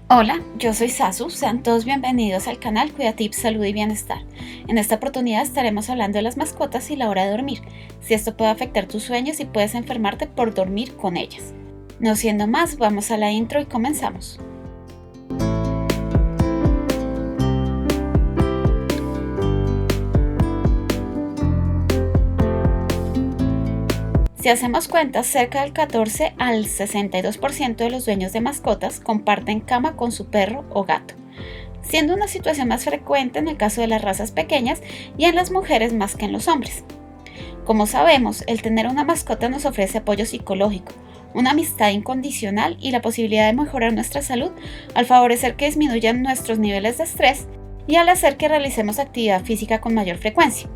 Hola, yo soy Sasu, sean todos bienvenidos al canal Cuidatips Salud y Bienestar. En esta oportunidad estaremos hablando de las mascotas y la hora de dormir, si esto puede afectar tus sueños y puedes enfermarte por dormir con ellas. No siendo más, vamos a la intro y comenzamos. Si hacemos cuentas, cerca del 14 al 62% de los dueños de mascotas comparten cama con su perro o gato, siendo una situación más frecuente en el caso de las razas pequeñas y en las mujeres más que en los hombres. Como sabemos, el tener una mascota nos ofrece apoyo psicológico, una amistad incondicional y la posibilidad de mejorar nuestra salud al favorecer que disminuyan nuestros niveles de estrés y al hacer que realicemos actividad física con mayor frecuencia.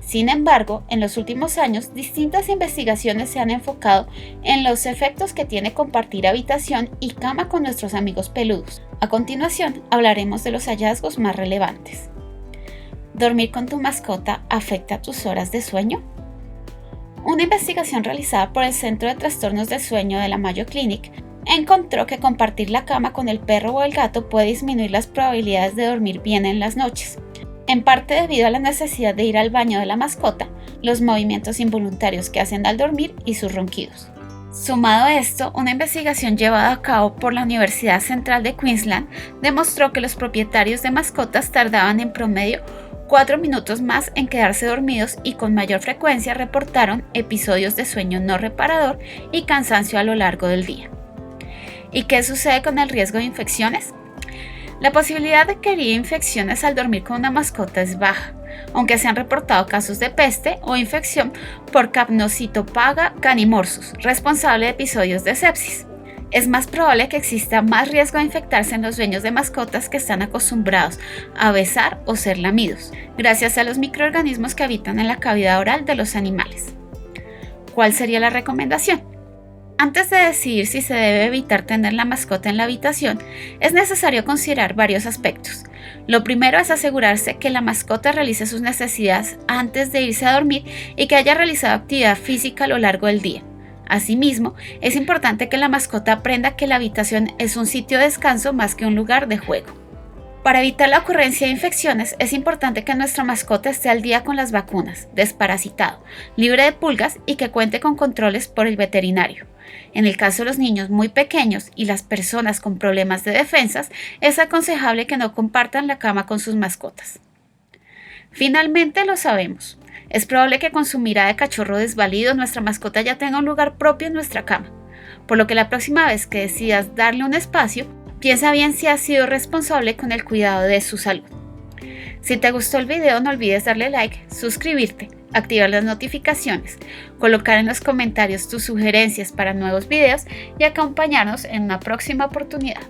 Sin embargo, en los últimos años, distintas investigaciones se han enfocado en los efectos que tiene compartir habitación y cama con nuestros amigos peludos. A continuación, hablaremos de los hallazgos más relevantes. ¿Dormir con tu mascota afecta tus horas de sueño? Una investigación realizada por el Centro de Trastornos del Sueño de la Mayo Clinic encontró que compartir la cama con el perro o el gato puede disminuir las probabilidades de dormir bien en las noches, en parte debido a la necesidad de ir al baño de la mascota, los movimientos involuntarios que hacen al dormir y sus ronquidos. Sumado a esto, una investigación llevada a cabo por la Universidad Central de Queensland demostró que los propietarios de mascotas tardaban en promedio 4 minutos más en quedarse dormidos y con mayor frecuencia reportaron episodios de sueño no reparador y cansancio a lo largo del día. ¿Y qué sucede con el riesgo de infecciones? La posibilidad de que haya infecciones al dormir con una mascota es baja, aunque se han reportado casos de peste o infección por Capnocitopaga canimorsus, responsable de episodios de sepsis. Es más probable que exista más riesgo de infectarse en los dueños de mascotas que están acostumbrados a besar o ser lamidos, gracias a los microorganismos que habitan en la cavidad oral de los animales. ¿Cuál sería la recomendación? Antes de decidir si se debe evitar tener la mascota en la habitación, es necesario considerar varios aspectos. Lo primero es asegurarse que la mascota realice sus necesidades antes de irse a dormir y que haya realizado actividad física a lo largo del día. Asimismo, es importante que la mascota aprenda que la habitación es un sitio de descanso más que un lugar de juego. Para evitar la ocurrencia de infecciones, es importante que nuestra mascota esté al día con las vacunas, desparasitado, libre de pulgas y que cuente con controles por el veterinario. En el caso de los niños muy pequeños y las personas con problemas de defensas, es aconsejable que no compartan la cama con sus mascotas. Finalmente, lo sabemos. Es probable que con su mirada de cachorro desvalido nuestra mascota ya tenga un lugar propio en nuestra cama, por lo que la próxima vez que decidas darle un espacio, piensa bien si has sido responsable con el cuidado de su salud. Si te gustó el video, no olvides darle like, suscribirte, activar las notificaciones, colocar en los comentarios tus sugerencias para nuevos videos y acompañarnos en una próxima oportunidad.